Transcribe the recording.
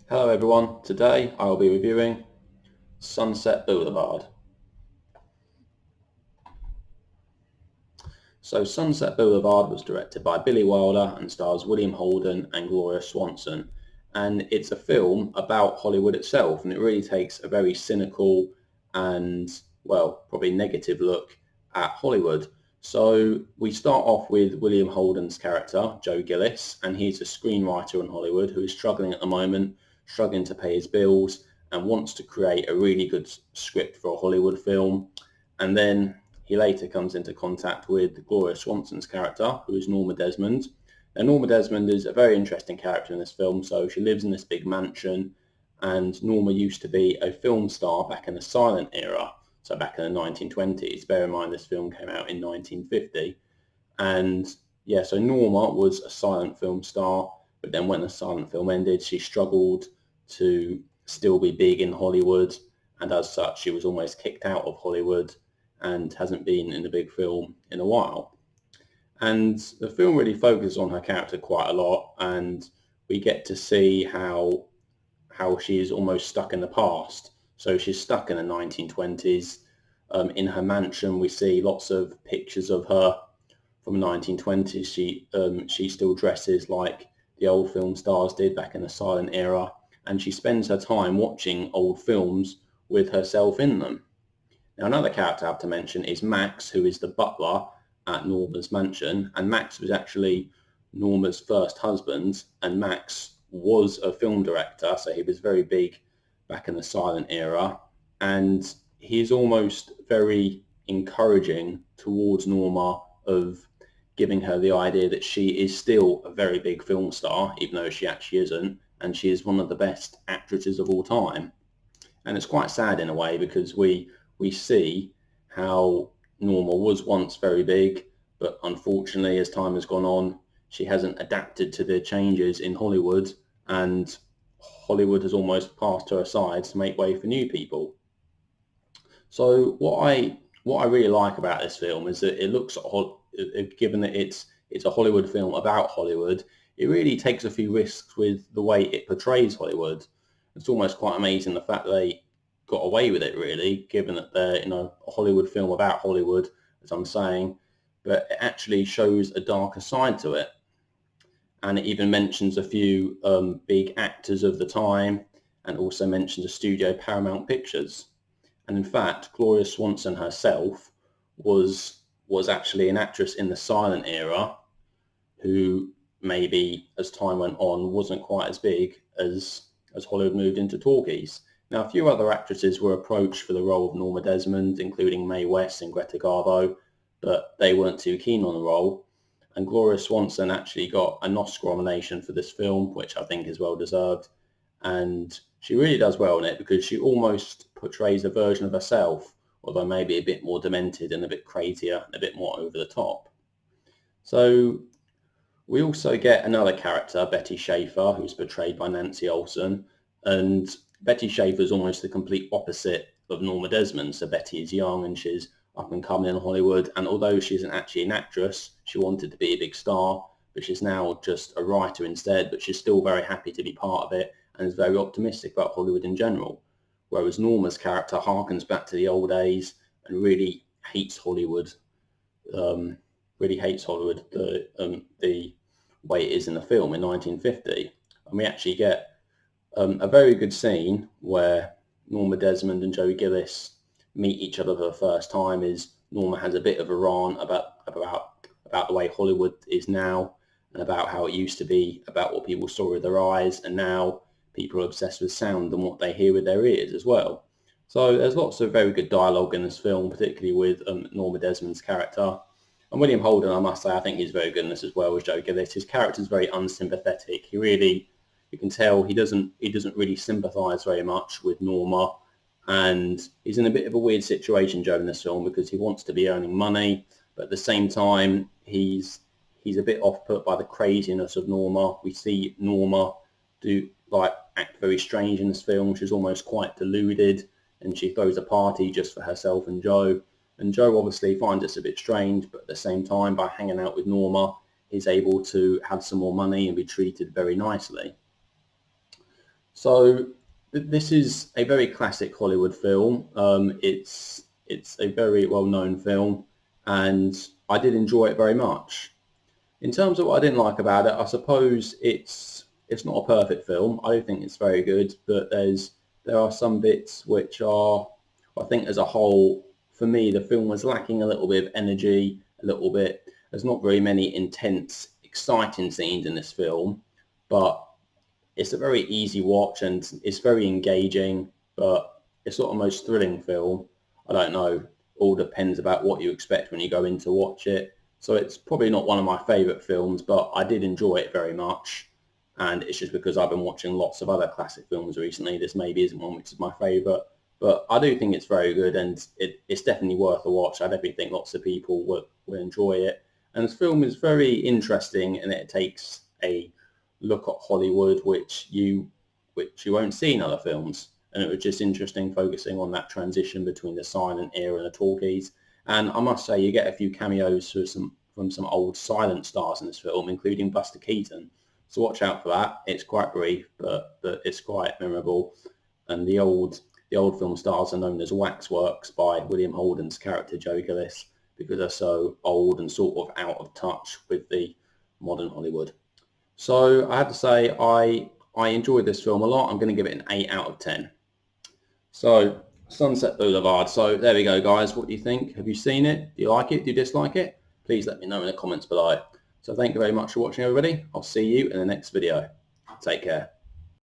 Hello everyone, today I will be reviewing Sunset Boulevard. So Sunset Boulevard was directed by Billy Wilder and stars William Holden and Gloria Swanson, and it's a film about Hollywood itself, and it really takes a very cynical and, well, probably negative look at Hollywood. So we start off with William Holden's character, Joe Gillis, and he's a screenwriter in Hollywood who is struggling at the moment, struggling to pay his bills, and wants to create a really good script for a Hollywood film. And then he later comes into contact with Gloria Swanson's character, who is Norma Desmond. Now, Norma Desmond is a very interesting character in this film. So she lives in this big mansion, and Norma used to be a film star back in the silent era, so back in the 1920s. Bear in mind this film came out in 1950. And yeah, so Norma was a silent film star, but then when the silent film ended, she struggled to still be big in Hollywood, and as such, she was almost kicked out of Hollywood and hasn't been in a big film in a while. And the film really focuses on her character quite a lot, and we get to see how she is almost stuck in the past. So she's stuck in the 1920s. In her mansion, we see lots of pictures of her from the 1920s. She still dresses like the old film stars did back in the silent era, and she spends her time watching old films with herself in them. Now, another character I have to mention is Max, who is the butler at Norma's mansion, and Max was actually Norma's first husband, and Max was a film director, so he was very big back in the silent era, and he's almost very encouraging towards Norma of giving her the idea that she is still a very big film star, even though she actually isn't, and she is one of the best actresses of all time. And it's quite sad in a way because we see how Norma was once very big, but unfortunately, as time has gone on, she hasn't adapted to the changes in Hollywood, and Hollywood has almost passed her aside to make way for new people. So what I really like about this film is that it looks at given that it's a Hollywood film about Hollywood, it really takes a few risks with the way it portrays Hollywood. It's almost quite amazing the fact that they got away with it, really, given that they're a Hollywood film about Hollywood, as I'm saying, but it actually shows a darker side to it, and it even mentions a few big actors of the time, and also mentions a studio, Paramount Pictures. And in fact, Gloria Swanson herself was actually an actress in the silent era who maybe as time went on wasn't quite as big as Hollywood moved into talkies. Now, a few other actresses were approached for the role of Norma Desmond, including Mae West and Greta Garbo, but they weren't too keen on the role. And Gloria Swanson actually got an Oscar nomination for this film, which I think is well deserved. And she really does well in it because she almost portrays a version of herself, although maybe a bit more demented and a bit crazier and a bit more over the top. So we also get another character, Betty Schaefer, who's portrayed by Nancy Olson. And Betty Schaefer is almost the complete opposite of Norma Desmond. So Betty is young and she's up and coming in Hollywood. And although she isn't actually an actress, she wanted to be a big star, but she's now just a writer instead. But she's still very happy to be part of it and is very optimistic about Hollywood in general. Whereas Norma's character harkens back to the old days and really hates Hollywood. Really hates Hollywood the way it is in the film in 1950. And we actually get a very good scene where Norma Desmond and Joe Gillis meet each other for the first time. Is Norma has a bit of a rant about the way Hollywood is now and about how it used to be, about what people saw with their eyes, and now people are obsessed with sound and what they hear with their ears as well. So there's lots of very good dialogue in this film, particularly with Norma Desmond's character. And William Holden, I must say, I think he's very good in this as well as Joe Gillis. His character's very unsympathetic. You can tell he doesn't really sympathise very much with Norma, and he's in a bit of a weird situation during this film because he wants to be earning money, but at the same time he's a bit off put by the craziness of Norma. We see Norma do act very strange in this film. She's almost quite deluded, and she throws a party just for herself and Joe. And Joe obviously finds this a bit strange, but at the same time, by hanging out with Norma, he's able to have some more money and be treated very nicely. So this is a very classic Hollywood film. It's a very well-known film, and I did enjoy it very much. In terms of what I didn't like about it, I suppose it's not a perfect film. I do think it's very good, but there are some bits which are, I think as a whole, for me, the film was lacking a little bit of energy, a little bit. There's not very many intense, exciting scenes in this film, but it's a very easy watch and it's very engaging, but it's not the most thrilling film. I don't know. All depends about what you expect when you go in to watch it. So it's probably not one of my favourite films, but I did enjoy it very much. And it's just because I've been watching lots of other classic films recently. This maybe isn't one which is my favourite. But I do think it's very good and it's definitely worth a watch. I definitely think lots of people will enjoy it. And this film is very interesting and it takes a look at Hollywood which you won't see in other films. And it was just interesting focusing on that transition between the silent era and the talkies. And I must say, you get a few cameos from some old silent stars in this film, including Buster Keaton. So watch out for that. It's quite brief, but it's quite memorable. And the old film stars are known as waxworks by William Holden's character Joe Gillis because they're so old and sort of out of touch with the modern Hollywood. So I have to say I enjoyed this film a lot. I'm going to give it an 8 out of 10. So Sunset Boulevard. So there we go, guys. What do you think? Have you seen it? Do you like it? Do you dislike it? Please let me know in the comments below. So thank you very much for watching, everybody. I'll see you in the next video. Take care.